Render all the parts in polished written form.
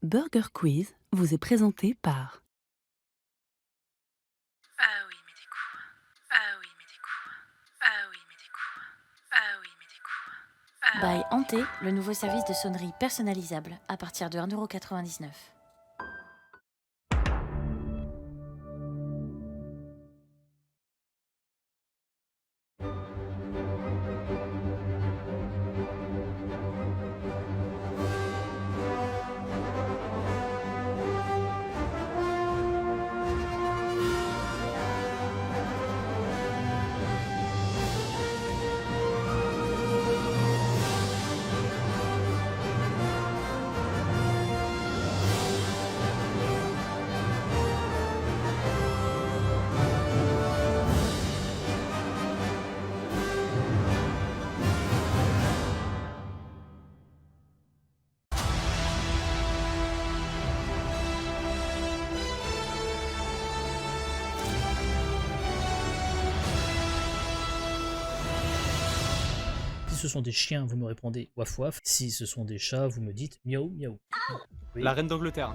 Burger Quiz vous est présenté par... Ah oui, mais des coups. Ah oui, mais des coups. Ah oui, mais des coups. Ah oui, mais des coups. By Ante, le nouveau service de sonnerie personnalisable à partir de 1,99€. Si ce sont des chiens, vous me répondez waf waf. Si ce sont des chats, vous me dites miaou miaou. Oui. La reine d'Angleterre.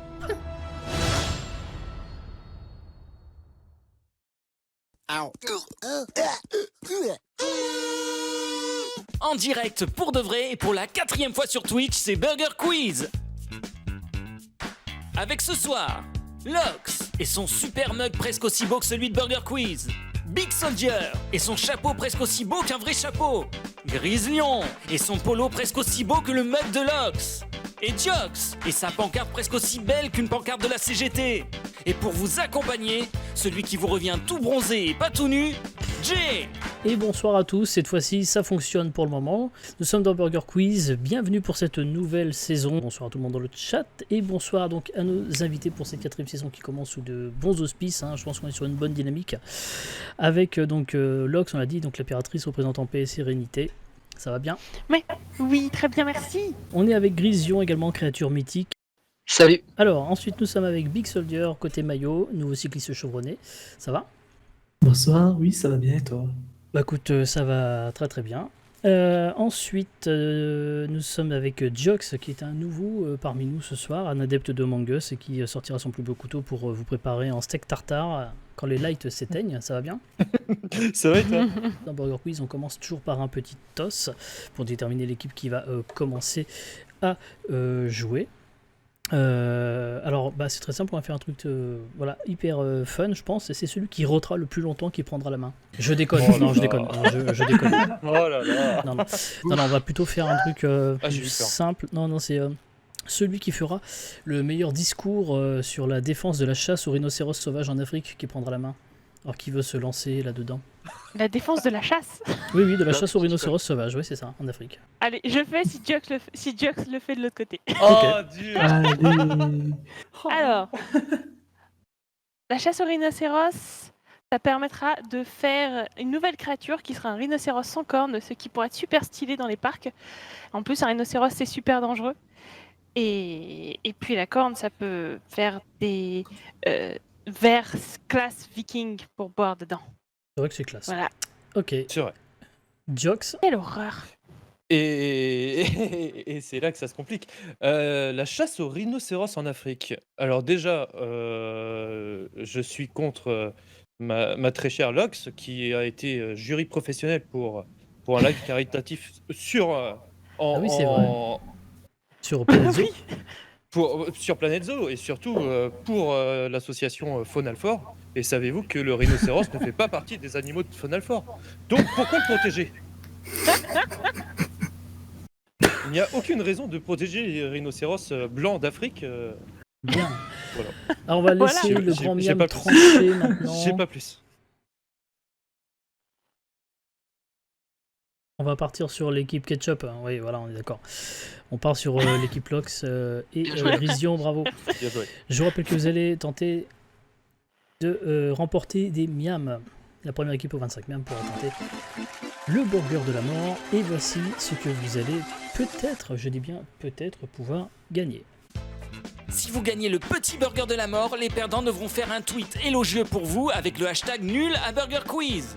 En direct pour de vrai et pour la 4e fois sur Twitch, c'est Burger Quiz. Avec ce soir, Lox et son super mug presque aussi beau que celui de Burger Quiz. Big Soldier et son chapeau presque aussi beau qu'un vrai chapeau. Grislion et son polo presque aussi beau que le mug de Lox. Et Diox et sa pancarte presque aussi belle qu'une pancarte de la CGT. Et pour vous accompagner, celui qui vous revient tout bronzé et pas tout nu, Jay. Et bonsoir à tous, cette fois-ci ça fonctionne pour le moment. Nous sommes dans Burger Quiz, bienvenue pour cette nouvelle saison. Bonsoir à tout le monde dans le chat et bonsoir donc à nos invités pour cette 4e saison qui commence sous de bons auspices. Je pense qu'on est sur une bonne dynamique. Avec donc Lox, on l'a dit, donc l'impératrice représentant paix et sérénité. Ça va bien? Oui, très bien, merci. On est avec Grision également, créature mythique. Salut. Alors ensuite nous sommes avec Big Soldier, côté maillot, nouveau cycliste chevronné. Ça va? Bonsoir, oui, ça va bien et toi? Bah écoute, ça va très très bien. Ensuite, nous sommes avec Jox, qui est un nouveau parmi nous ce soir, un adepte de Among Us et qui sortira son plus beau couteau pour vous préparer un steak tartare quand les lights s'éteignent. Ça va bien? Ça va et toi? Dans Burger Quiz, on commence toujours par un petit toss pour déterminer l'équipe qui va commencer à jouer. Alors bah, c'est très simple, on va faire un truc voilà, hyper fun je pense, et c'est celui qui rotera le plus longtemps qui prendra la main. Je déconne, je déconne, je déconne. Oh là là. Non, on va plutôt faire un truc j'ai eu peur. simple. Non, c'est celui qui fera le meilleur discours sur la défense de la chasse aux rhinocéros sauvages en Afrique qui prendra la main. Alors qui veut se lancer là-dedans? La défense de la chasse. Oui, de la chasse aux rhinocéros sauvages, oui c'est ça, en Afrique. Allez, je fais si Jux le fait de l'autre côté. Oh dur. Allez. Alors, la chasse au rhinocéros, ça permettra de faire une nouvelle créature qui sera un rhinocéros sans cornes, ce qui pourrait être super stylé dans les parcs. En plus, un rhinocéros, c'est super dangereux. Et puis la corne, ça peut faire des vers classe viking pour boire dedans. C'est vrai que c'est classe. Voilà. Ok, C'est vrai. Jox. Quelle horreur. Et c'est là que ça se complique. La chasse aux rhinocéros en Afrique. Alors déjà, je suis contre ma très chère Lox, qui a été jury professionnel pour un live caritatif sur, Ah oui, c'est en- Sur Planet Zoo. sur Planet Zoo, et surtout pour l'association Faune Alfort. Et savez-vous que le rhinocéros ne fait pas partie des animaux de Faune Alfort? Donc pourquoi le protéger? Il n'y a aucune raison de protéger les rhinocéros blancs d'Afrique. Bien. Voilà. Alors on va laisser Voilà. le J'ai- grand j'ai miam pas plus. trancher maintenant. J'ai pas plus. On va partir sur l'équipe Ketchup. Oui, voilà, on est d'accord. On part sur l'équipe Lox et Grision, bravo. Bien joué. Je vous rappelle que vous allez tenter de remporter des miams. La première équipe aux 25 miams pourra tenter le burger de la mort. Et voici ce que vous allez peut-être, je dis bien peut-être, pouvoir gagner. Si vous gagnez le petit burger de la mort, les perdants devront faire un tweet élogieux pour vous avec le hashtag nul à Burger Quiz.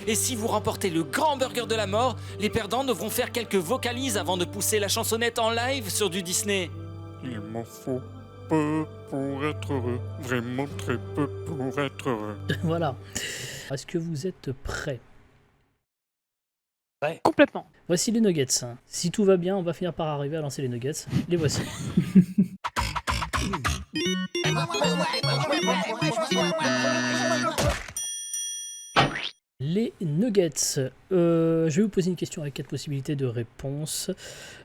Et si vous remportez le grand burger de la mort, les perdants devront faire quelques vocalises avant de pousser la chansonnette en live sur du Disney. Il m'en faut peu pour être heureux. Vraiment très peu pour être heureux. Voilà. Est-ce que vous êtes prêts? Complètement. Voici les nuggets. Si tout va bien, on va finir par arriver à lancer les nuggets. Les voici. Les nuggets. Je vais vous poser une question avec 4 possibilités de réponse.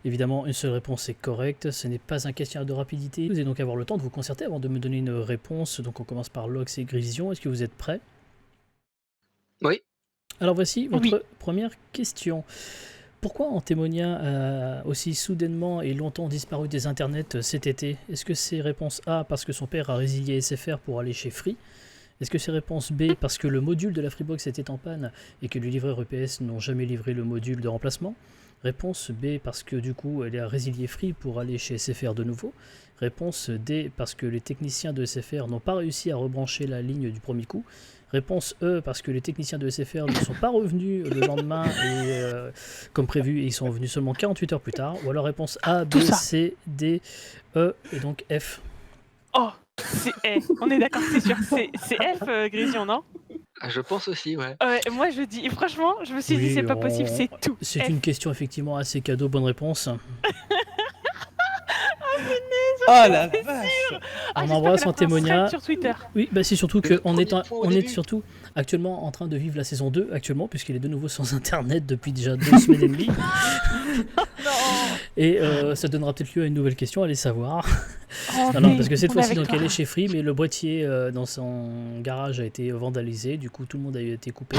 Évidemment, une seule réponse est correcte. Ce n'est pas un questionnaire de rapidité. Vous allez donc avoir le temps de vous concerter avant de me donner une réponse. Donc on commence par Lox et Grision. Est-ce que vous êtes prêts? Oui. Alors voici votre Oui. première question. Pourquoi Antémonia a aussi soudainement et longtemps disparu des internets cet été? Est-ce que c'est réponse A parce que son père a résilié SFR pour aller chez Free? Est-ce que c'est réponse B parce que le module de la Freebox était en panne et que les livreurs EPS n'ont jamais livré le module de remplacement? Réponse B parce que du coup elle a résilié Free pour aller chez SFR de nouveau. Réponse D parce que les techniciens de SFR n'ont pas réussi à rebrancher la ligne du premier coup. Réponse E parce que les techniciens de SFR ne sont pas revenus le lendemain et, comme prévu, et ils sont revenus seulement 48 heures plus tard. Ou alors réponse A, B, Tout ça. C, D, E et donc F. Oh, c'est on est d'accord, c'est sûr. C'est F, Grision, non? Ah, je pense aussi, ouais. Moi, je dis, franchement, je me suis dit, Oui, c'est pas possible, c'est tout. C'est F. une question effectivement assez cadeau, bonne réponse. Ah la vache! Ah, On j'espère embrasse que la Antémonia. France thread sur Twitter. Oui, bah c'est surtout qu'on premier est, point au on est début. surtout actuellement en train de vivre la saison 2 actuellement, puisqu'il est de nouveau sans internet depuis déjà 2 semaines et demie. Non. Et ça donnera peut-être lieu à une nouvelle question, allez savoir. Oh, Non, mais parce que cette on est fois-ci, avec donc, toi. elle est chez Free, mais le boîtier dans son garage a été vandalisé, du coup tout le monde a été coupé.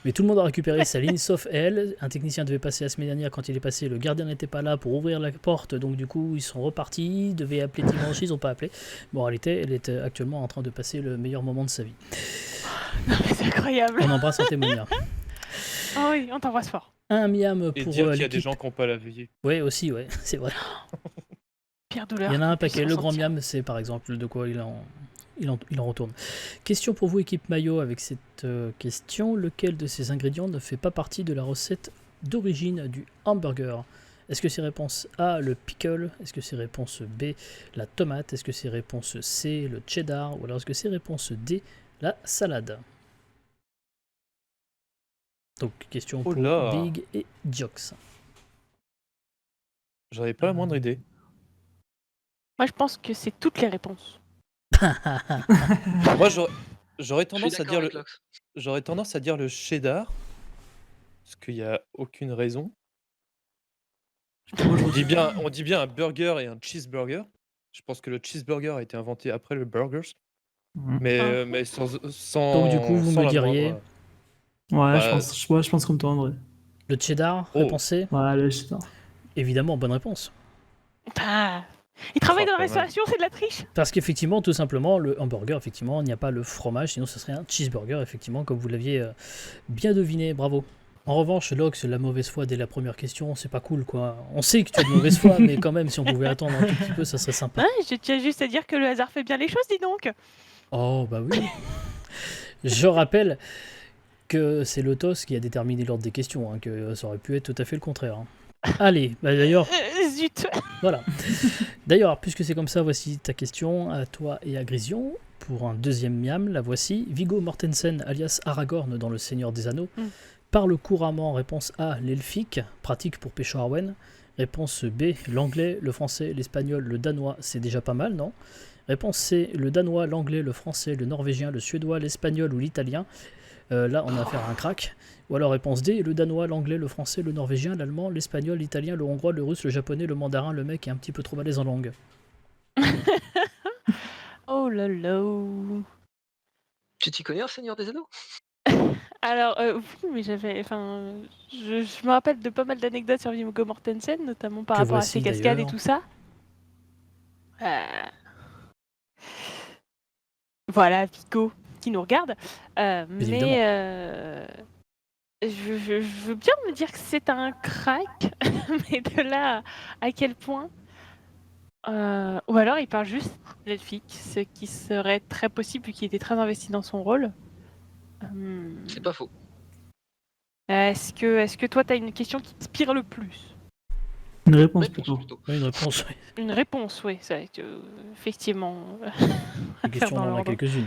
Mais tout le monde a récupéré sa ligne, sauf elle. Un technicien devait passer la semaine dernière, quand il est passé, le gardien n'était pas là pour ouvrir la porte, donc du coup ils sont repartis, ils devaient appeler dimanche, ils n'ont pas appelé. Bon, en réalité, elle est actuellement en train de passer le meilleur moment de sa vie. Non, mais c'est incroyable. On embrasse Antémonia. Oh oui, on t'embrasse fort. Un miam Et pour dire qu'il y a des l'équipe. gens qui n'ont pas la vie. Ouais, aussi, ouais, c'est vrai. Pire douleur. Il y en a un qu'on puisse paquet. Le grand ressentir. miam, c'est par exemple de quoi il en retourne. Question pour vous, équipe Mayo, avec cette question. Lequel de ces ingrédients ne fait pas partie de la recette d'origine du hamburger? Est-ce que c'est réponse A, le pickle? Est-ce que c'est réponse B, la tomate? Est-ce que c'est réponse C, le cheddar? Ou alors est-ce que c'est réponse D, la salade? Donc, question Oh pour là. Big et Jox. J'en avais pas la moindre idée. Moi, je pense que c'est toutes les réponses. Moi, j'aurais Je suis tendance à d'accord dire avec le, Lox. j'aurais tendance à dire le cheddar, parce qu'il n'y a aucune raison. Moi, je On dit bien un burger et un cheeseburger. Je pense que le cheeseburger a été inventé après le burgers, Mhm. mais sans. Donc, du coup, vous sans me la diriez moindre- Ouais, Bah, je pense comme toi en vrai. le cheddar, Oh. réponse C? Ouais, là, je sais pas. Évidemment, bonne réponse. Ah. Il travaille dans la pas mal. restauration, c'est de la triche. Parce qu'effectivement, tout simplement, le hamburger, effectivement, il n'y a pas le fromage, sinon ce serait un cheeseburger, effectivement, comme vous l'aviez bien deviné, bravo. En revanche, Lox, la mauvaise foi dès la première question, c'est pas cool, quoi. On sait que tu as de mauvaise foi, mais quand même, si on pouvait attendre un tout petit peu, ça serait sympa. Ouais, je tiens juste à dire que le hasard fait bien les choses, dis donc. Oh, bah oui. Je rappelle que c'est le TOS qui a déterminé l'ordre des questions, hein, que ça aurait pu être tout à fait le contraire. Hein. Allez, bah d'ailleurs, Zut. voilà. D'ailleurs, puisque c'est comme ça, voici ta question à toi et à Grision. Pour un deuxième miam, la voici. Viggo Mortensen, alias Aragorn dans Le Seigneur des Anneaux, parle couramment, réponse A, l'elfique, pratique pour pêcher Arwen. Réponse B, l'anglais, le français, l'espagnol, le danois, c'est déjà pas mal, non? Réponse C, le danois, l'anglais, le français, le norvégien, le suédois, l'espagnol ou l'italien. Là, on a affaire à un crack. Ou alors réponse D, le danois, l'anglais, le français, le norvégien, l'allemand, l'espagnol, l'italien, le hongrois, le russe, le japonais, le mandarin, le mec est un petit peu trop balèze en langue. Oh là là. Tu t'y connais en Seigneur des Anneaux? Alors, oui, mais j'avais. Enfin, je me rappelle de pas mal d'anecdotes sur Viggo Mortensen, notamment par Que rapport à voici, ses cascades et d'ailleurs. tout ça. Voilà, Viggo qui nous regarde. Mais je veux bien me dire que c'est un crack, mais de là à quel point. Ou alors il parle juste l'elfique, ce qui serait très possible vu qu'il était très investi dans son rôle. C'est pas faux. Est-ce que toi, tu as une question qui t'inspire le plus? Une réponse Réponse plutôt. plutôt. Oui, une réponse, oui. Une réponse, oui, ça va être effectivement. Une question, dans on en a l'ordre. quelques-unes.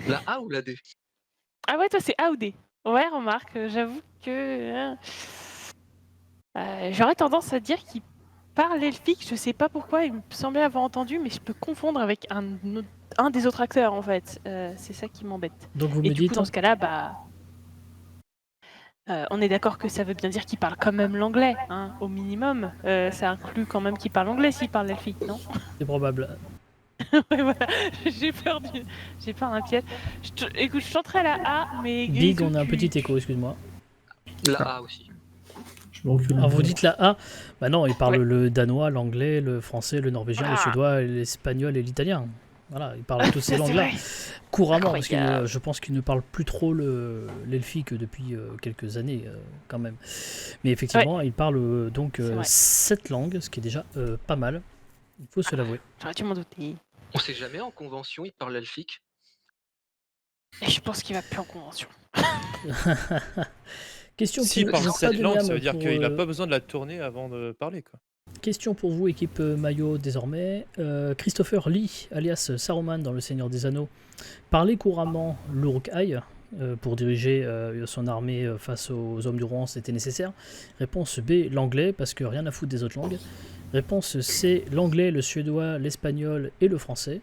La A ou la D? Ah ouais, toi c'est A ou D. Ouais, remarque, j'avoue que j'aurais tendance à dire qu'il parle elfique. Je sais pas pourquoi, il me semblait avoir entendu, mais je peux confondre avec un des autres acteurs en fait. C'est ça qui m'embête. Donc vous Et me du coup, dites, dans ce cas-là, on est d'accord que ça veut bien dire qu'il parle quand même l'anglais, hein, au minimum. Ça inclut quand même qu'il parle anglais s'il parle elfique, non? c'est probable. Ouais, voilà. J'ai peur d'un piège. Écoute, je tenterai la A, mais Big, Grisou, on a un tu- petit écho, excuse-moi. La A aussi. Je me recule un Alors peu. vous dites la A, bah non, il parle Ouais. le danois, l'anglais, le français, le norvégien, le Ah. suédois, l'espagnol et l'italien. Voilà, il parle toutes ces Ça, c'est langues-là vrai. couramment, parce que Incroyable. je pense qu'il ne parle plus trop l'elfique depuis quelques années quand même. Mais effectivement, il parle donc C'est vrai. 7 langues, ce qui est déjà pas mal, il faut se l'avouer. J'aurais dû m'en douter. On sait jamais, en convention, il parle elfique. Et je pense qu'il va plus en convention. Question S'il pour parle pas cette de langue, Miam ça veut dire pour, qu'il n'a pas besoin de la tourner avant de parler, quoi. Question pour vous, équipe maillot désormais. Christopher Lee, alias Saruman dans Le Seigneur des Anneaux, parlait couramment l'Uruk-hai pour diriger son armée face aux hommes du Rohan, c'était nécessaire. Réponse B, l'anglais, parce que rien à foutre des autres langues. Réponse C, l'anglais, le suédois, l'espagnol et le français.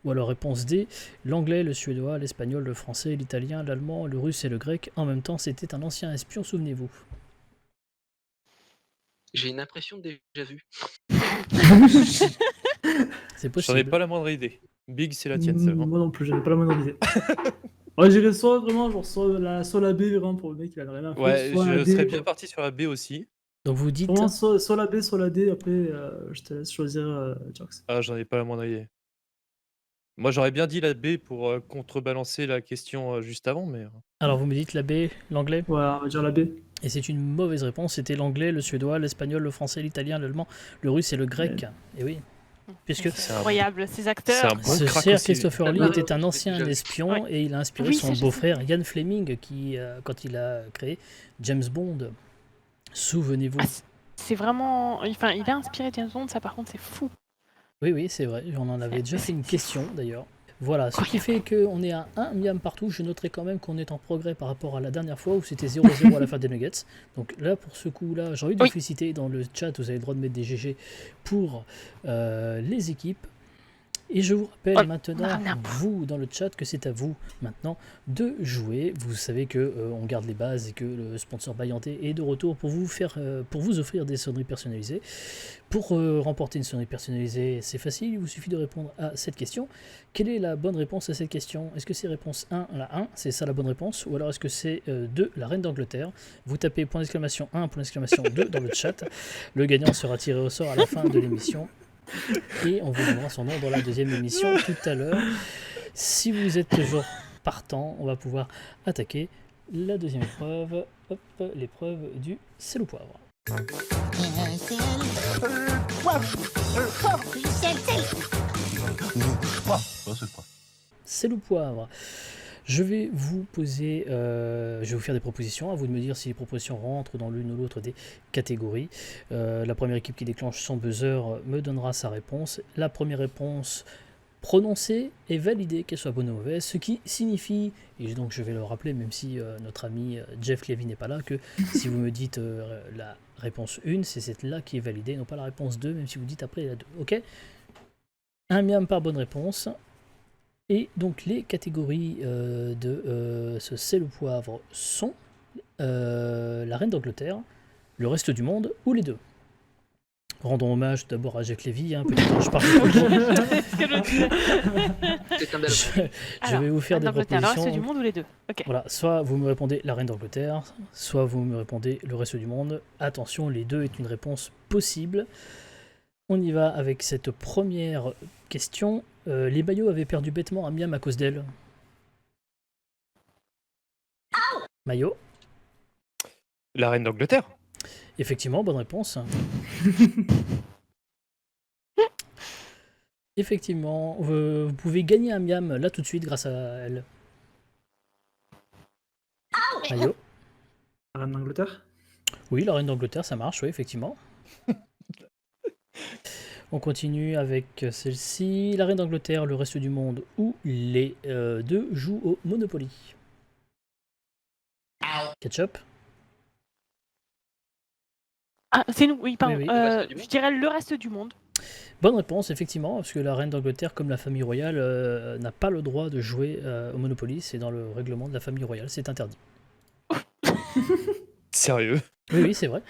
Ou alors réponse D, l'anglais, le suédois, l'espagnol, le français, l'italien, l'allemand, le russe et le grec. En même temps, c'était un ancien espion, souvenez-vous. J'ai une impression de déjà vu. C'est J'en ai possible. pas la moindre idée. Big, c'est la tienne, c'est vrai. Moi non plus, j'avais pas la moindre idée. Ouais, j'irais soit vraiment, genre, soit la B, vraiment, pour le mec, il a rien à foutre. Ouais, soit la je D, serais bien quoi. parti sur la B aussi. Donc vous dites... Vraiment, soit la B, soit la D, après, je te laisse choisir, Jax. Ah, j'en ai pas la moindre idée. Moi, j'aurais bien dit la B pour contrebalancer la question juste avant, mais... Alors vous me dites la B, l'anglais, Ouais, on va dire la B. et c'est une mauvaise réponse. C'était l'anglais, le suédois, l'espagnol, le français, l'italien, l'allemand, le russe et le grec. Et oui, puisque C'est un- incroyable, ces c'est acteurs. un bon ce crack cher aussi. Christopher Lee Ouais, était un ouais, ancien déjà vu. espion et il a inspiré Oui, son ça, je beau-frère Ian Fleming qui, quand il a créé James Bond, souvenez-vous. Ah, c'est vraiment. Enfin, il a inspiré James Bond, ça par contre, c'est fou. Oui, oui, c'est vrai, on en avait déjà fait une c'est question d'ailleurs. Voilà, ce qui fait qu'on est à 1 miam partout. Je noterai quand même qu'on est en progrès par rapport à la dernière fois où c'était 0-0 à la fin des Nuggets. Donc là, pour ce coup-là, j'ai envie de vous féliciter. Dans le chat, vous avez le droit de mettre des GG pour les équipes. Et je vous rappelle maintenant, vous dans le chat, que c'est à vous maintenant de jouer. Vous savez que on garde les bases et que le sponsor Bayanté est de retour pour vous offrir des sonneries personnalisées. Pour remporter une sonnerie personnalisée, c'est facile, il vous suffit de répondre à cette question. Quelle est la bonne réponse à cette question? Est-ce que c'est réponse 1, la 1, c'est ça la bonne réponse? Ou alors est-ce que c'est 2, la reine d'Angleterre? Vous tapez point d'exclamation 1, point d'exclamation 2 dans le chat. Le gagnant sera tiré au sort à la fin de l'émission. Et on vous donnera son nom dans la deuxième émission tout à l'heure. Si vous êtes toujours partant, on va pouvoir attaquer la deuxième épreuve. Hop, l'épreuve du sel au poivre. Sel ou poivre. Je vais vous poser, je vais vous faire des propositions, à vous de me dire si les propositions rentrent dans l'une ou l'autre des catégories. La première équipe qui déclenche son buzzer me donnera sa réponse. La première réponse prononcée est validée, qu'elle soit bonne ou mauvaise, ce qui signifie, et donc je vais le rappeler même si notre ami Jeff Levy n'est pas là, que si vous me dites la réponse 1, c'est celle-là qui est validée, non pas la réponse 2, même si vous dites après la 2. Ok ? Un miam par bonne réponse. Et donc les catégories de ce sel au poivre sont la reine d'Angleterre, le reste du monde ou les deux. Rendons hommage d'abord à Jack Levy, petit ange parmi C'est un bel je vais vous faire des L'Angleterre, le propositions. reste du monde ou les deux? Ok. Voilà, soit vous me répondez la reine d'Angleterre, soit vous me répondez le reste du monde. Attention, les deux est une réponse possible. On y va avec cette première question. Les maillots avaient perdu bêtement à Miam à cause d'elle. Maillot. La reine d'Angleterre. Effectivement, bonne réponse. Effectivement, vous pouvez gagner un Miam là tout de suite grâce à elle. Maillot. La reine d'Angleterre. Oui, la reine d'Angleterre, ça marche, oui, effectivement. On continue avec celle-ci. La reine d'Angleterre, le reste du monde ou les deux jouent au Monopoly. Ketchup. Ah, c'est nous, oui, pardon. Oui, oui. Le reste du Je monde. dirais le reste du monde. Bonne réponse, effectivement, parce que la reine d'Angleterre, comme la famille royale, n'a pas le droit de jouer au Monopoly. C'est dans le règlement de la famille royale, c'est interdit. Sérieux, Oui, oui, c'est vrai.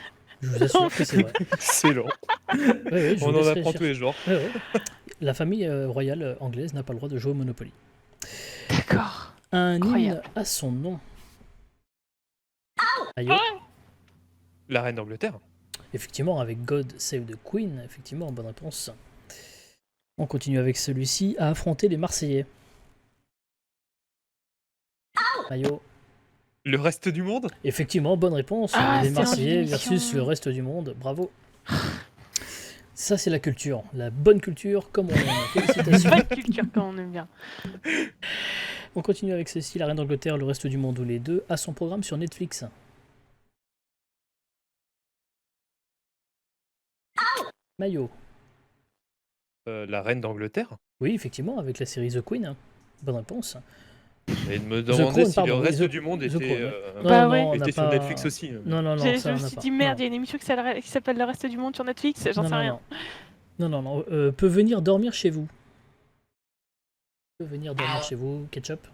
Je vous assure que c'est vrai. c'est long. Oui, oui, je On vous en laisserai apprend tous chercher. les jours. Ouais, ouais. La famille royale anglaise n'a pas le droit de jouer au Monopoly. D'accord. Un hymne Incroyable. à son nom. Aïe. La reine d'Angleterre. Effectivement, avec God Save the Queen, effectivement, bonne réponse. On continue avec celui-ci, à affronter les Marseillais. Mayo. Le reste du monde. Effectivement, bonne réponse. Ah, Les c'était Marseillais dans une versus émission. le reste du monde. Bravo. Ça, c'est la culture. La bonne culture, comme on aime. Félicitations. Bonne culture quand on aime bien. On continue avec ceci, la reine d'Angleterre, le reste du monde ou les deux, a son programme sur Netflix. Mayo. La reine d'Angleterre. Oui, effectivement, avec la série The Queen. Bonne réponse. Et de me demander Crown, si pardon, le oui, reste The- du monde The était, Crown, ouais. euh, Non, Bah non, ouais. on était n'a sur pas... Netflix aussi. Non, non, non, Je ça, me on n'a suis pas. dit, merde, il y a une émission qui s'appelle Le reste du monde sur Netflix, j'en Non, sais non, rien. non. Non, non, non. Peut venir dormir chez vous. Peut venir dormir chez vous, Ketchup.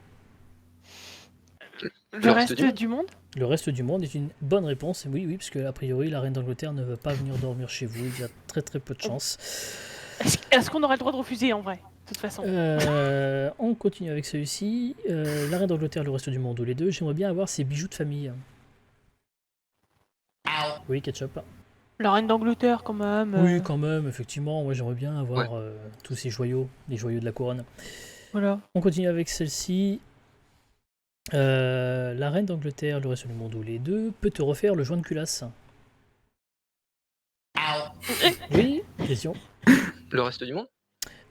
Le reste du monde. Le reste du monde est une bonne réponse. Oui, oui, parce que a priori, la reine d'Angleterre ne veut pas venir dormir chez vous. Il y a très très peu de chance. Est-ce qu'on aurait le droit de refuser en vrai, de toute façon? On continue avec celui-ci. La reine d'Angleterre, le reste du monde ou les deux. J'aimerais bien avoir ses bijoux de famille. Oui, Ketchup. La reine d'Angleterre, quand même. Oui, quand même, effectivement. Moi, j'aimerais bien avoir tous ces joyaux, les joyaux de la couronne. Voilà. On continue avec celle-ci. La reine d'Angleterre, le reste du monde ou les deux, peut te refaire le joint de culasse. Oui, question. Le reste du monde.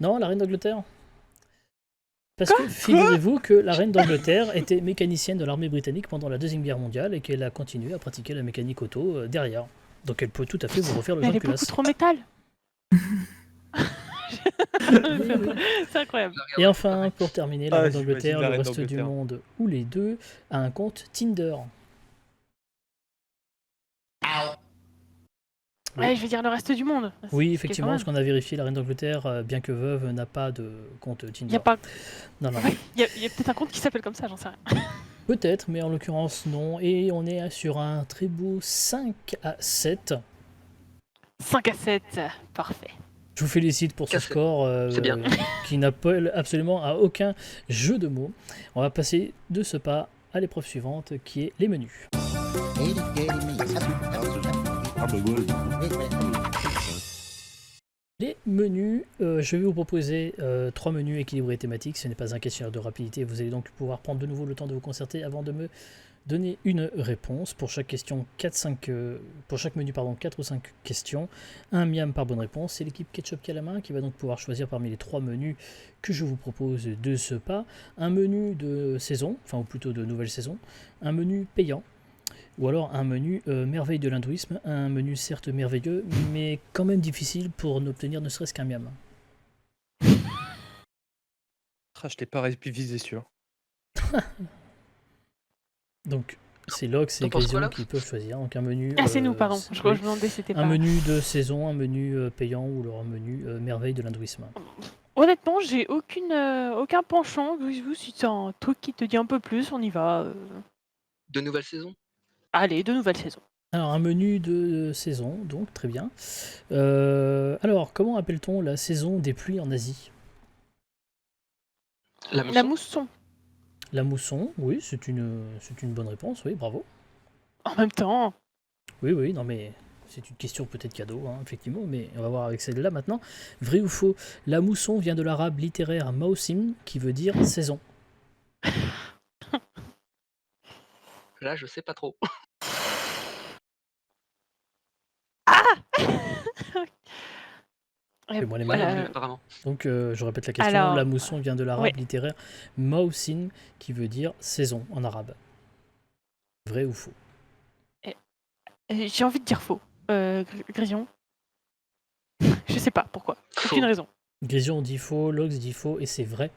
Non, la reine d'Angleterre. Parce que figurez-vous que la reine d'Angleterre était mécanicienne de l'armée britannique pendant la Deuxième Guerre mondiale et qu'elle a continué à pratiquer la mécanique auto derrière. Donc elle peut tout à fait vous refaire le Mais joint elle de est beaucoup culasse. trop métal. C'est incroyable. Et enfin, pour terminer, la Ah, reine j'imagine d'Angleterre, la le reine reste du d'Angleterre. monde ou les deux, a un compte Tinder. Ouais, je vais dire le reste du monde. Oui, C'est effectivement, quand parce qu'on a vérifié, la reine d'Angleterre, bien que veuve, n'a pas de compte Il Tinder. y a pas. Non, non, Ouais, il y a peut-être un compte qui s'appelle comme ça, j'en sais rien. peut-être, mais en l'occurrence, non. Et on est sur un très beau 5 à 7. 5 à 7, parfait. Je vous félicite pour ce Cassette. score C'est bien. qui n'appelle absolument à aucun jeu de mots. On va passer de ce pas à l'épreuve suivante qui est les menus. Les menus, je vais vous proposer 3 menus équilibrés thématiques. Ce n'est pas un questionnaire de rapidité. Vous allez donc pouvoir prendre de nouveau le temps de vous concerter avant de me donner une réponse. Pour chaque question, pour chaque menu, 4 ou 5 questions. Un miam par bonne réponse. C'est l'équipe Ketchup qui a la main qui va donc pouvoir choisir parmi les 3 menus que je vous propose de ce pas. Un menu de saison, enfin ou plutôt de nouvelle saison. Un menu payant. Ou alors un menu merveille de l'hindouisme, un menu certes merveilleux, mais quand même difficile pour n'obtenir ne serait-ce qu'un miam. Ah, je t'ai pas révisé sûr. Donc c'est Lox et T'en penses quoi, Grision Lox qui peuvent choisir. Donc un menu. Ah, c'est nous, pardon. oui. Je me demandais si c'était pas. Un menu de saison, un menu payant ou alors un menu merveille de l'hindouisme. Honnêtement, j'ai aucun penchant. Vous, si c'est un truc qui te dit un peu plus, on y va. De nouvelles saisons. Allez, de nouvelles saisons. Alors un menu de saison, donc très bien. Alors comment appelle-t-on la saison des pluies en Asie? La La mousson. mousson. La mousson, oui, c'est une bonne réponse, oui, bravo. En même temps. Oui, oui, non mais c'est une question peut-être cadeau, hein, effectivement, mais on va voir avec celle-là maintenant. Vrai ou faux? La mousson vient de l'arabe littéraire mausim, qui veut dire saison. Là, je sais pas trop. Fais-moi les Ouais, malins. non plus, apparemment. Donc je répète la question, Alors, la mousson vient de l'arabe ouais. littéraire mausim, qui veut dire saison en arabe. Vrai ou faux? J'ai envie de dire faux. Grison. Je sais pas pourquoi. Faux. Aucune raison. Grison dit faux, Lox dit faux, et c'est vrai.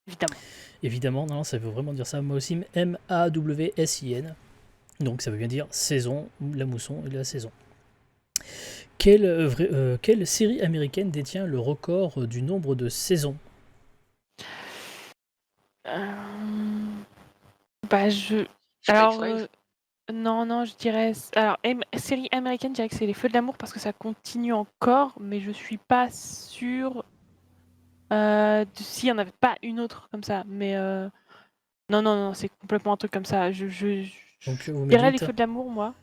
Évidemment. Évidemment, non, ça veut vraiment dire ça. Mawsim, M-A-W-S-I-N. Donc ça veut bien dire saison, la mousson et la saison. Quelle série américaine détient le record du nombre de saisons? Bah je. C'est pas Alors X-Files? non, je dirais. Alors série américaine, je dirais que c'est Les Feux de l'amour parce que ça continue encore, mais je suis pas sûre. S'il y en avait pas une autre comme ça, mais non, c'est complètement un truc comme ça. Je Donc vous me dirais Les dites, Feux de l'amour, moi.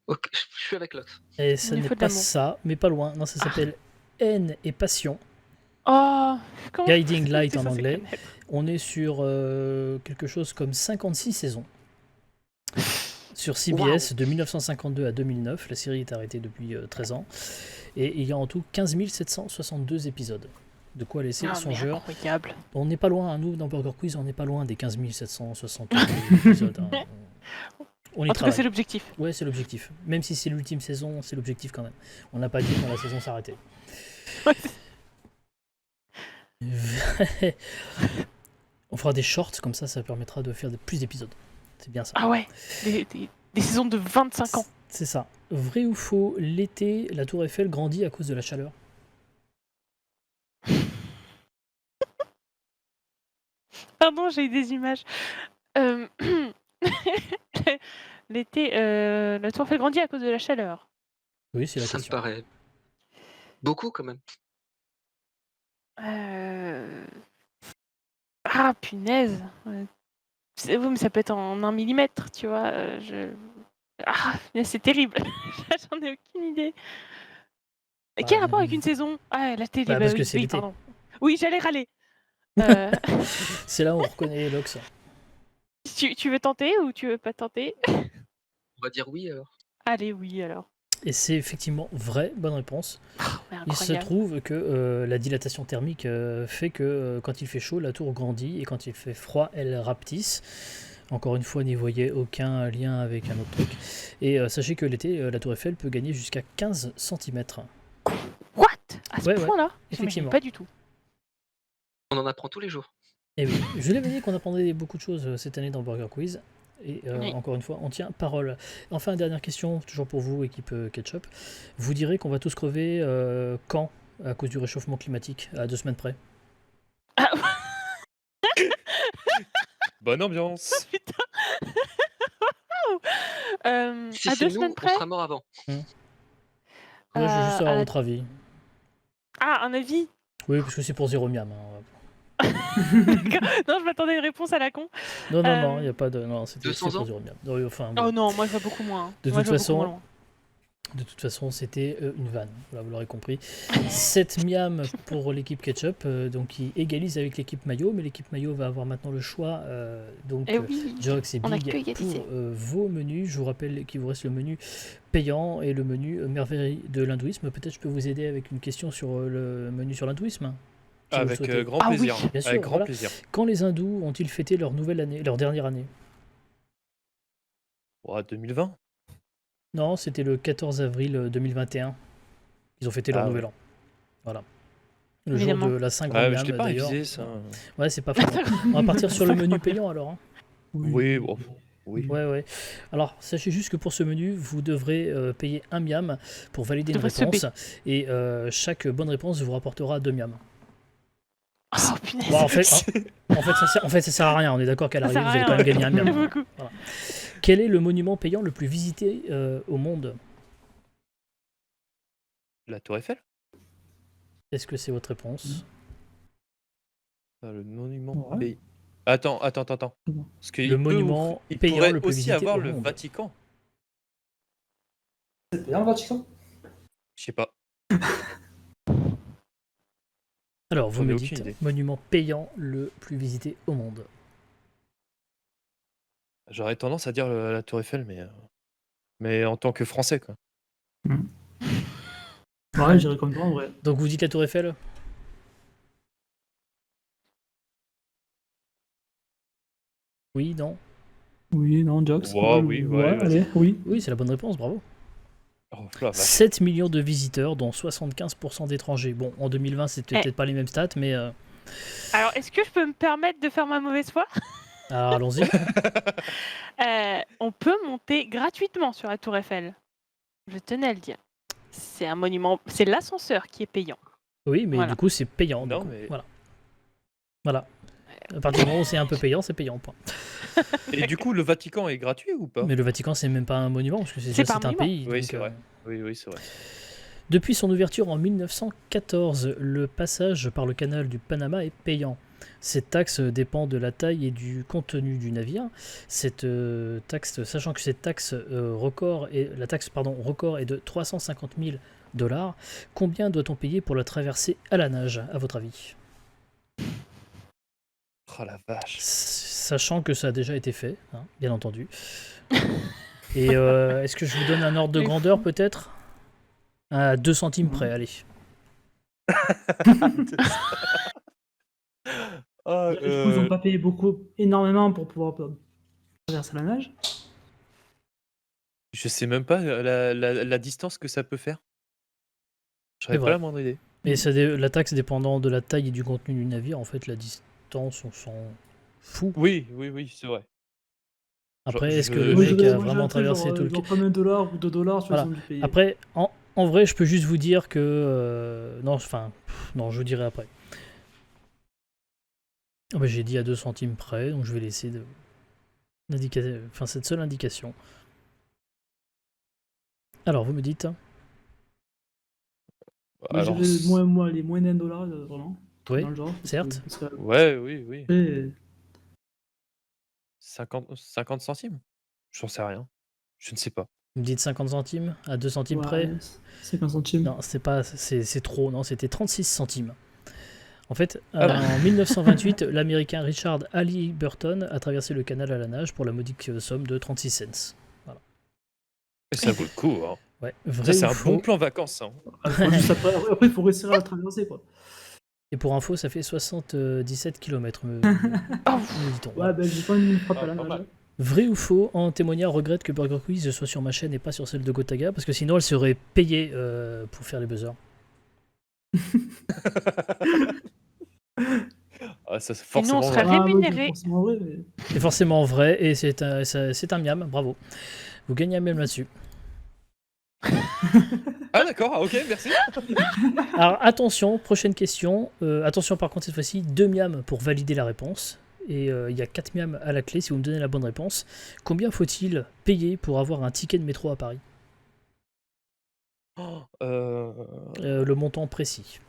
Ok, je suis avec Lox. et ça Les n'est Feux de pas l'amour. ça, mais pas loin. Non, ça s'appelle Haine et Passion. Oh, comment Guiding Light c'est en censé anglais. connaître On est sur quelque chose comme 56 saisons. Sur CBS de 1952 à 2009, la série est arrêtée depuis 13 ans, et il y a en tout 15 762 épisodes. De quoi laisser le Ah, mais songeur. incroyable. On n'est pas loin, hein, nous, dans Burger Quiz, on n'est pas loin des 15 762 épisodes. Hein. On y En tout cas, c'est travaille. l'objectif. Ouais, c'est l'objectif. Même si c'est l'ultime saison, c'est l'objectif quand même. On n'a pas dit quand la saison s'arrêtait. On fera des shorts, comme ça permettra de faire plus d'épisodes. C'est bien ça. Ah ouais, des saisons de 25 ans. C'est ça. Vrai ou faux, l'été, la tour Eiffel grandit à cause de la chaleur? Pardon, j'ai eu des images. Euh, L'été, la tour fait grandir à cause de la chaleur. Oui, c'est la Ça me question. paraît beaucoup quand même. Ah, punaise. Oui, mais ça peut être en 1 millimètre, tu vois. Ah, punaise, c'est terrible. J'en ai aucune idée. Quel rapport avec une saison? Ah, la télé, Bah, parce que oui, c'est oui, l'été. pardon. Oui, j'allais râler. C'est là où on reconnaît Lox. Tu veux tenter ou tu veux pas tenter? On va dire oui alors. Allez, oui, alors. Et c'est effectivement vrai, bonne réponse. Mais Il se incroyable. trouve que la dilatation thermique fait que quand il fait chaud, la tour grandit, et quand il fait froid, elle rapetisse. Encore une fois, n'y voyez aucun lien avec un autre truc. Et sachez que l'été, la tour Eiffel peut gagner jusqu'à 15 cm. What? À ce Ouais, point-là? J'imagine effectivement. pas du tout. On en apprend tous les jours. Et oui, je l'avais dit qu'on apprendrait beaucoup de choses cette année dans Burger Quiz. Et Oui. encore une fois, on tient parole. Enfin, dernière question, toujours pour vous, équipe Ketchup. Vous direz qu'on va tous crever quand, à cause du réchauffement climatique, à 2 semaines près? Ah, Bonne ambiance. putain. Si À c'est 2 nous, semaines on près? sera mort avant. Ouais, je veux juste à savoir la- votre avis. Ah, un avis? Oui, parce que c'est pour zéro miam. Hein. Non, je m'attendais à une réponse à la con. Non, il n'y a pas de. Non, c'était 200 pour ans zéro miam. Non, enfin, Oh bon. non, moi je vois beaucoup moins. De Moi, toute je vois façon, beaucoup moins loin. De toute façon, c'était une vanne. Voilà, vous l'aurez compris. 7 miam pour l'équipe Ketchup, donc qui égalise avec l'équipe Mayo, mais l'équipe Mayo va avoir maintenant le choix. Donc, Eh oui, Jox et on a Big que égalisé. pour vos menus. Je vous rappelle qu'il vous reste le menu payant et le menu merveille de l'hindouisme. Peut-être je peux vous aider avec une question sur le menu sur l'hindouisme, si vous le Avec souhaitez. grand Ah oui. plaisir. Bien sûr, Avec grand voilà. plaisir. Quand les hindous ont-ils fêté leur nouvelle année, leur dernière année? 2020. Non, c'était le 14 avril 2021. Ils ont fêté leur Ah nouvel ouais. an. Voilà. Le Évidemment. jour de la Saint-Grand Ah, mais Miam, je l'ai pas d'ailleurs. révisé ça. Ouais, c'est pas faux. On va partir sur le menu payant alors. Hein. Oui, bon, oui. Ouais. Alors, sachez juste que pour ce menu, vous devrez payer 1 miam pour valider une Devrez se réponse. Et chaque bonne réponse vous rapportera 2 miam. Oh punaise. Bon, en fait, ça sert à rien. On est d'accord qu'à Ça l'arrivée, sert à vous allez rien, quand même ouais. gagner 1 miam. Beaucoup. Voilà. Quel est le monument payant le plus visité au monde? La Tour Eiffel. Est-ce que c'est votre réponse? Le monument Ouais. pays. Attends. Parce qu'il Le peut monument il payant pourrait le plus aussi visité avoir au le monde. Vatican. C'est bien le Vatican? Je sais pas. Alors, vous J'en ai me aucune dites idée. monument payant le plus visité au monde. J'aurais tendance à dire la Tour Eiffel, mais en tant que Français, quoi. Ouais, j'irais comme toi en vrai. Donc, vous dites la Tour Eiffel? Oui, non? Oui, non, Jox. Ouais, oui, ouais, vas-y. allez, oui. Oui, c'est la bonne réponse, bravo. Oh, la vache. 7 millions de visiteurs, dont 75% d'étrangers. Bon, en 2020, c'était Eh. peut-être pas les mêmes stats, mais Alors, est-ce que je peux me permettre de faire ma mauvaise foi? alors, allons-y. On peut monter gratuitement sur la Tour Eiffel. Je tenais à le dire. C'est un monument, c'est l'ascenseur qui est payant. Oui, mais Voilà. du coup, c'est payant. Non, du coup. mais- Voilà. À partir du moment où c'est un peu payant, c'est payant. Point. Et du coup, le Vatican est gratuit ou pas? Mais le Vatican, c'est même pas un monument, parce que C'est c'est pas un un monument. pays. Oui, donc, c'est vrai. Oui, c'est vrai. Depuis son ouverture en 1914, le passage par le canal du Panama est payant. Cette taxe dépend de la taille et du contenu du navire. Cette taxe, sachant que cette taxe record est de 350 000 $, combien doit-on payer pour la traversée à la nage, à votre avis? Oh la vache. Sachant que ça a déjà été fait, hein, bien entendu. Et est-ce que je vous donne un ordre de grandeur peut-être? À 2 centimes près, allez. Ah, Du coup, ils n'ont pas payé énormément pour pouvoir traverser la nage. je sais même pas la distance que ça peut faire. J'aurais C'est pas vrai. la moindre idée. Et la taxe dépendant de la taille et du contenu du navire, en fait, la distance, on s'en fout. Oui, c'est vrai. Après, Je- est-ce que je- le Moi, mec je- a moi, vraiment j'ai traversé tout le genre combien de dollars ou 2 $, tu vois, Voilà. ils ont dû payer. Après, en vrai, je peux juste vous dire que... non, non, je vous dirai après. Ah bah, j'ai dit à 2 centimes près, donc je vais laisser cette seule indication. Alors, vous me dites? Moi, Alors, j'avais les moins d'un dollar, vraiment. Oui, Dans le genre. certes. Parce que, oui. après, 50 centimes? J'en sais rien. Je ne sais pas. Vous me dites 50 centimes? À 2 centimes ouais, près? 50 centimes. Non, c'est trop, non, c'était 36 centimes. En fait, Ah bon. en 1928, l'américain Richard Halliburton a traversé le canal à la nage pour la modique somme de 36 cents. Et ça vaut le coup. Hein. Ouais, Ça, vrai c'est ou un faux? bon plan vacances. Hein. Juste après, il faut réussir à la traverser, quoi. Et pour info, ça fait 77 km, me dit-on. Ouais, ben j'ai pas une frappe à la pas nage. mal. hein. Vrai ou faux, en témoignant regrette que Burger Quiz soit sur ma chaîne et pas sur celle de Gotaga, parce que sinon elle serait payée pour faire les buzzers. Ah, ça, c'est Et nous, forcément on serait vrai. rémunéré. Ouais, c'est forcément vrai, mais... C'est forcément vrai et c'est un miam, bravo. Vous gagnez un miam là-dessus. Ah d'accord, ah, ok, merci. Alors attention, prochaine question. Attention par contre cette fois-ci, 2 miams pour valider la réponse. Et il y a 4 miams à la clé si vous me donnez la bonne réponse. Combien faut-il payer pour avoir un ticket de métro à Paris? Le montant précis.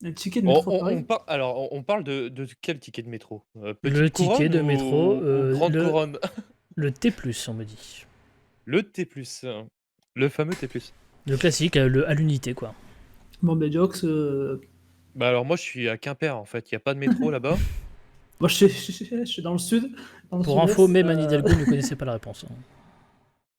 Un ticket de métro à Paris. On parle de quel ticket de métro? Le Petite ticket couronne de ou- métro, ou grande le- couronne? Le T+, on me dit. Le T+, le fameux T+. Le classique, à l'unité quoi. Bon, ben Jox, Bah alors moi je suis à Quimper en fait, il n'y a pas de métro là-bas. moi je suis dans le sud. Dans le Pour sud-est, info, même Anne Hidalgo ne connaissait pas la réponse. hein.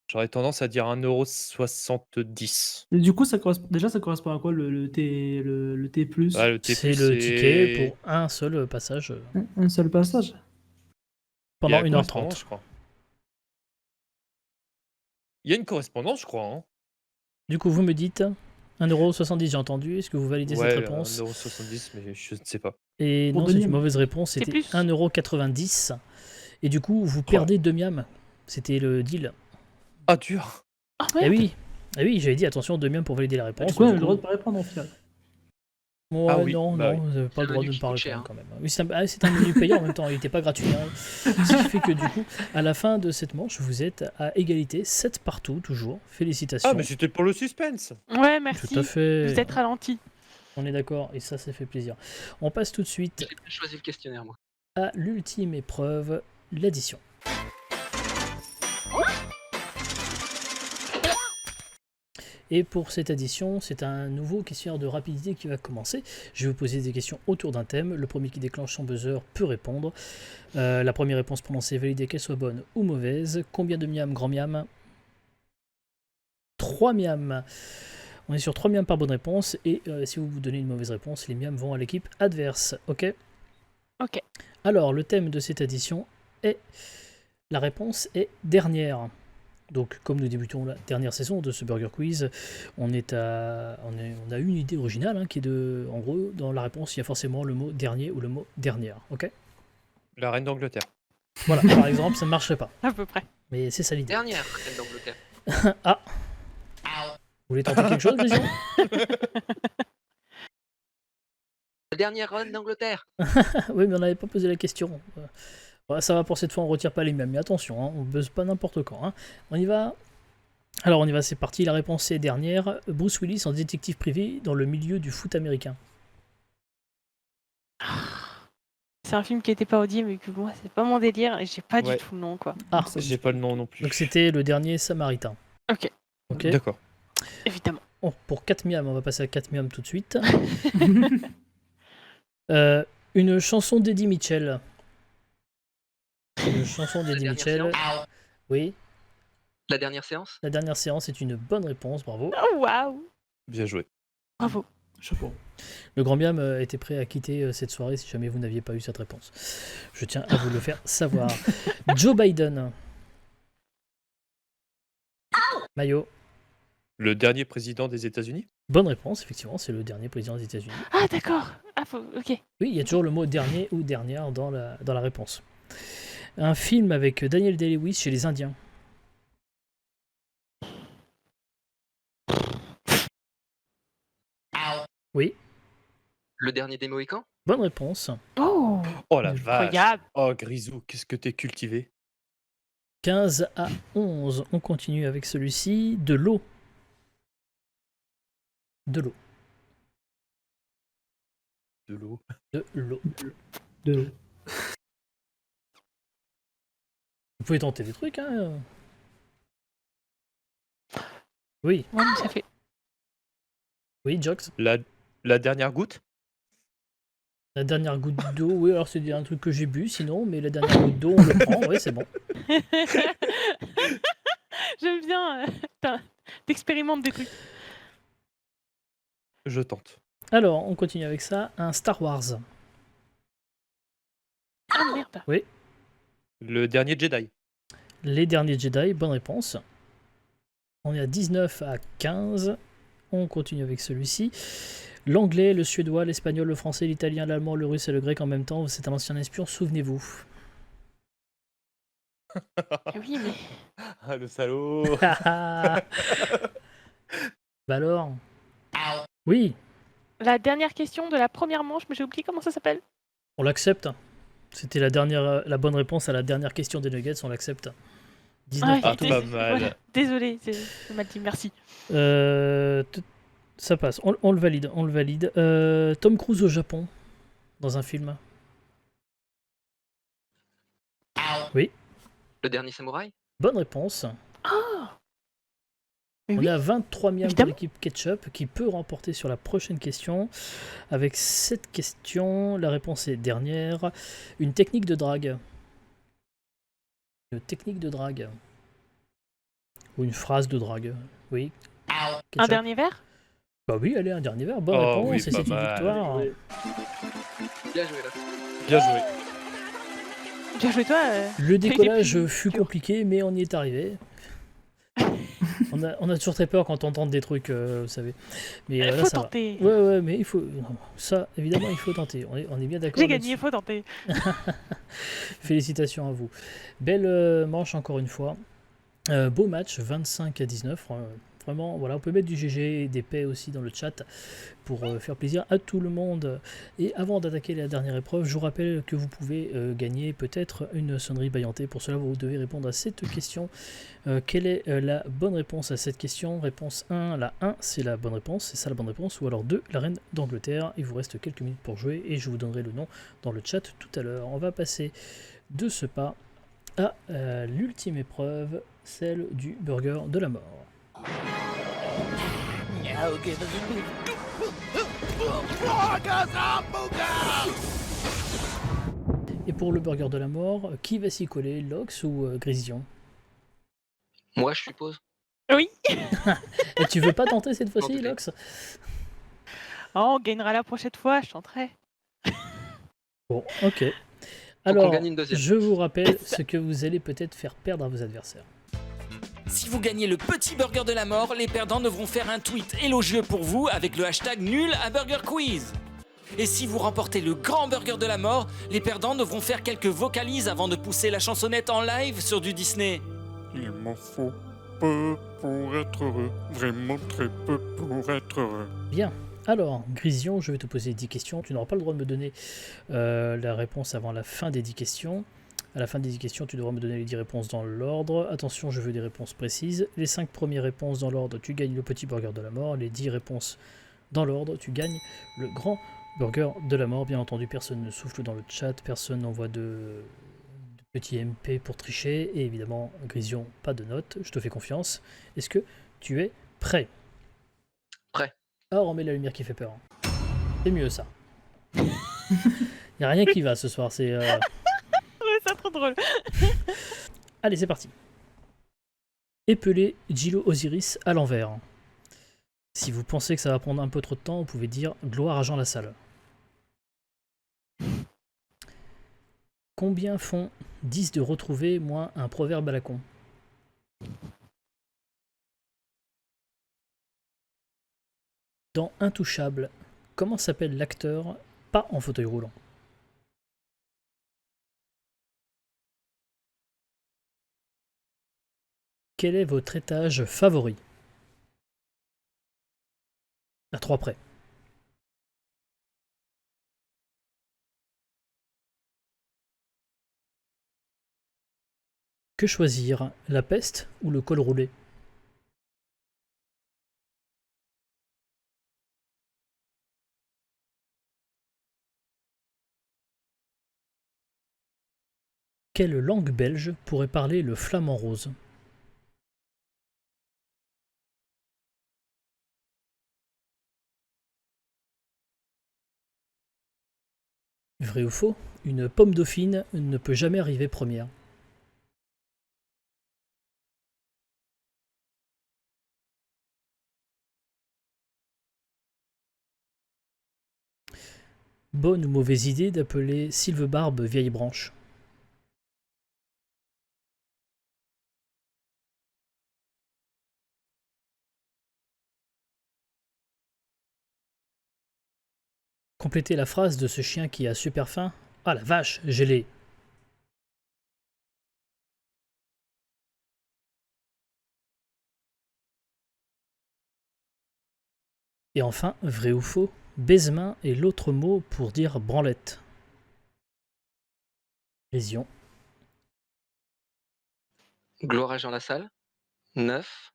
J'aurais tendance à dire 1,70 €. Et du coup, ça correspond à quoi le T+. Ah, le T+, C'est le ticket pour un seul passage Un seul passage. Il y a pendant la 1h30. correspondance, je crois. Il y a une correspondance, je crois. Hein. Du coup, vous me dites 1,70 €, j'ai entendu. Est-ce que vous validez cette Ouais, réponse? 1,70 €, mais je ne sais pas. Et Pour non, deux c'est une miams. mauvaise réponse. C'était plus. 1,90 €. Et du coup, vous perdez 2 miams. C'était le deal. Ah dur. Ah Eh ouais. oui, j'avais dit attention, 2 miams pour valider la réponse. Du coup, on a Du le coup- droit de pas répondre au final. Ouais, Ah oui, non, bah vous n'avez pas C'est le droit un de menu ne qui pas coûte répondre cher. quand même. Oui, c'est un menu payant en même temps, il n'était pas gratuit. hein. Ce qui fait que du coup, à la fin de cette manche, vous êtes à égalité, 7 partout, toujours. Félicitations. Ah mais c'était pour le suspense. Ouais, merci. Tout à fait. Vous êtes ralenti. On est d'accord, et ça fait plaisir. On passe tout de suite J'ai pas choisi le questionnaire, moi. à l'ultime épreuve, l'addition. Et pour cette addition, c'est un nouveau questionnaire de rapidité qui va commencer. Je vais vous poser des questions autour d'un thème. Le premier qui déclenche son buzzer peut répondre. La première réponse prononcée est validée, qu'elle soit bonne ou mauvaise. Combien de miam, grand miam? 3 miam. On est sur 3 miam par bonne réponse. Et si vous vous donnez une mauvaise réponse, les miam vont à l'équipe adverse. Ok? Ok. Alors, le thème de cette addition est... La réponse est dernière. Donc, comme nous débutons la dernière saison de ce Burger Quiz, on a une idée originale qui est de... En gros, dans la réponse, il y a forcément le mot dernier ou le mot dernière. Ok ? La reine d'Angleterre. Voilà, par exemple, ça ne marcherait pas. À peu près. Mais c'est ça l'idée. Dernière reine d'Angleterre. Ah. Vous voulez tenter quelque chose, Vision? La dernière reine d'Angleterre. Oui, mais on n'avait pas posé la question. Ouais, ça va pour cette fois, on retire pas les mêmes. Mais attention, on buzz pas n'importe quand. On y va. Alors on y va, c'est parti. La réponse est dernière. Bruce Willis en détective privé dans le milieu du foot américain. C'est un film qui était parodié, mais que moi, c'est pas mon délire et j'ai pas du Ouais. tout le nom, quoi. Ah, J'ai pas le nom non plus. donc c'était le dernier Samaritain. Ok, Ok. D'accord. évidemment. Oh, pour 4 miams, on va passer à 4 miams tout de suite. Une chanson d'Eddie Mitchell. Une chanson d'Eddie dernière Mitchell. séance. Oui, La dernière séance. la dernière séance est une bonne réponse, bravo. Oh, waouh! Bien joué. Bravo. Chapeau. Le grand miam était prêt à quitter cette soirée si jamais vous n'aviez pas eu cette réponse. Je tiens à vous le faire savoir. Joe Biden. Mayo. Le dernier président des États-Unis. Bonne réponse, effectivement, c'est le dernier président des États-Unis. Ah, d'accord. Ah, ok. Oui, il y a toujours le mot dernier ou dernière dans la réponse. Un film avec Daniel Day-Lewis chez les Indiens. Oui, Le dernier des Mohicans. bonne réponse. Oh, Oh la vache. incroyable. Oh Grisou, qu'est-ce que t'es cultivé. 15 à 11, on continue avec celui-ci. De l'eau. De l'eau. De l'eau. De l'eau. De l'eau. Vous pouvez tenter des trucs, hein. Oui, Ouais, mais ça fait. oui, Jox. La dernière goutte. La dernière goutte d'eau, oui, alors c'est un truc que j'ai bu sinon, mais la dernière goutte d'eau, on le prend, oui, c'est bon. J'aime bien. T'expérimentes des trucs. Je tente. Alors, on continue avec ça. Un Star Wars. Ah, merde. Le dernier Jedi. Les derniers Jedi, bonne réponse. On est à 19 à 15. On continue avec celui-ci. L'anglais, le suédois, l'espagnol, le français, l'italien, l'allemand, le russe et le grec en même temps. C'est un ancien espion, souvenez-vous. Oui, mais. Ah le salaud. Bah alors. Oui, La dernière question de la première manche, mais j'ai oublié comment ça s'appelle. on l'accepte. C'était la bonne réponse à la dernière question des Nuggets, on l'accepte. 19 Ah, partout. pas mal. Voilà. Désolé, c'est mal dit, merci. Ça passe, on le valide, on le valide. Tom Cruise au Japon, dans un film. Le dernier samouraï. Bonne réponse. Mais On oui, est à 23 miams pour évidemment. l'équipe Ketchup qui peut remporter sur la prochaine question. Avec cette question, la réponse est dernière. Une technique de drague. Une technique de drague. Ou une phrase de drague. Oui. Un Ketchup. dernier verre. Bah oui, allez, un dernier verre. Bonne Oh réponse oui, et pas c'est une mal. victoire. Bien joué là. Bien joué. Bien joué, toi. Le décollage plus fut dur. compliqué, mais on y est arrivé. on a toujours très peur quand on tente des trucs, vous savez. Mais là, Faut ça va. tenter. Ouais, mais il faut. Non, ça, évidemment, il faut tenter. On est bien d'accord. J'ai là-dessus. gagné, faut tenter. Félicitations à vous. Belle manche encore une fois. Beau match, 25 à 19. Vraiment, voilà, on peut mettre du GG et des paix aussi dans le chat pour faire plaisir à tout le monde. Et avant d'attaquer la dernière épreuve, je vous rappelle que vous pouvez gagner peut-être une sonnerie baillantée. Pour cela, vous devez répondre à cette question. Quelle est la bonne réponse à cette question? Réponse 1, la 1, c'est la bonne réponse, c'est ça la bonne réponse. Ou alors 2, la reine d'Angleterre. Il vous reste quelques minutes pour jouer et je vous donnerai le nom dans le chat tout à l'heure. On va passer de ce pas à l'ultime épreuve, celle du burger de la mort. Et pour le burger de la mort, qui va s'y coller, Lox ou Grisian? Moi, je suppose. Oui. Et tu veux pas tenter cette fois-ci, doute. Lox? Oh, on gagnera la prochaine fois, je chanterai. Bon, ok. qu'on Alors, gagne une deuxième. je vous rappelle ce que vous allez peut-être faire perdre à vos adversaires. Si vous gagnez le petit burger de la mort, les perdants devront faire un tweet élogieux pour vous avec le hashtag nul à Burger Quiz. Et si vous remportez le grand burger de la mort, les perdants devront faire quelques vocalises avant de pousser la chansonnette en live sur du Disney. Il m'en faut peu pour être heureux, vraiment très peu pour être heureux. Bien. Alors, Grision, je vais te poser 10 questions. Tu n'auras pas le droit de me donner la réponse avant la fin des 10 questions. À la fin des 10 questions, tu devras me donner les 10 réponses dans l'ordre. Attention, je veux des réponses précises. Les 5 premières réponses dans l'ordre, tu gagnes le petit burger de la mort. Les 10 réponses dans l'ordre, tu gagnes le grand burger de la mort. Bien entendu, personne ne souffle dans le chat, personne n'envoie de petits MP pour tricher. Et évidemment, Grision, pas de notes. Je te fais confiance. Est-ce que tu es prêt? Prêt. Alors, on met la lumière qui fait peur. C'est mieux ça. Il n'y a rien qui va ce soir, c'est... C'est trop drôle. Allez, c'est parti. Épeler Gilo Osiris à l'envers. Si vous pensez que ça va prendre un peu trop de temps, vous pouvez dire gloire à Jean Lassalle. Combien font 10 de retrouver moins un proverbe à la con? Dans Intouchable, comment s'appelle l'acteur pas en fauteuil roulant? Quel est votre étage favori? À 3 près. Que choisir, la peste ou le col roulé? Quelle langue belge pourrait parler le flamand rose? Vrai ou faux? Une pomme dauphine ne peut jamais arriver première. Bonne ou mauvaise idée d'appeler Sylvebarbe vieille branche? Complétez la phrase de ce chien qui a super faim. Ah la vache, gelé. Et enfin, vrai ou faux, baise-main est l'autre mot pour dire branlette. Lésion. Gloire à Jean Lassalle. 9.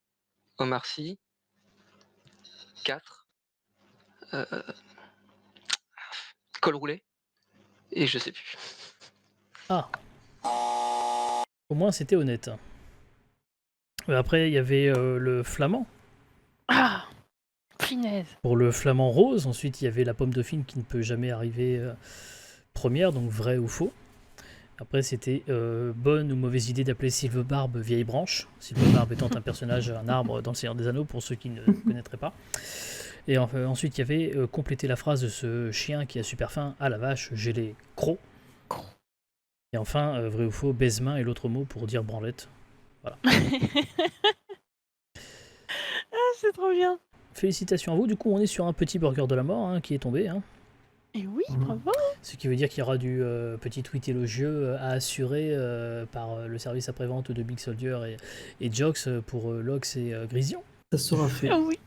Omar Sy. 4. Col roulé. Et je sais plus. Ah. Au moins c'était honnête. Après il y avait le flamand. Ah, punaise. Pour le flamand rose, ensuite il y avait la pomme dauphine qui ne peut jamais arriver première, donc vrai ou faux. Après c'était bonne ou mauvaise idée d'appeler Sylvebarbe vieille branche. Sylvebarbe étant un personnage, un arbre dans le Seigneur des Anneaux pour ceux qui ne connaîtraient pas. Et ensuite il y avait compléter la phrase de ce chien qui a super faim. Ah la vache, j'ai les crocs. Et enfin, vrai ou faux, baise-main est l'autre mot pour dire branlette. Voilà. Ah, c'est trop bien. Félicitations à vous, du coup on est sur un petit burger de la mort hein, qui est tombé. Hein. Et oui, bravo. Ce qui veut dire qu'il y aura du petit tweet élogieux à assurer par le service après-vente de Big Soldier et Jox pour Lox et Grision. Ça sera fait. Ah oui.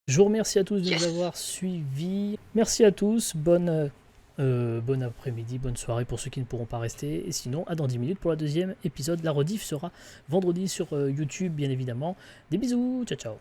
Je vous remercie à tous de nous avoir suivis. Merci à tous, bonne après-midi, bonne soirée pour ceux qui ne pourront pas rester. Et sinon, à dans 10 minutes pour le deuxième épisode. La rediff sera vendredi sur YouTube, bien évidemment. Des bisous, ciao ciao.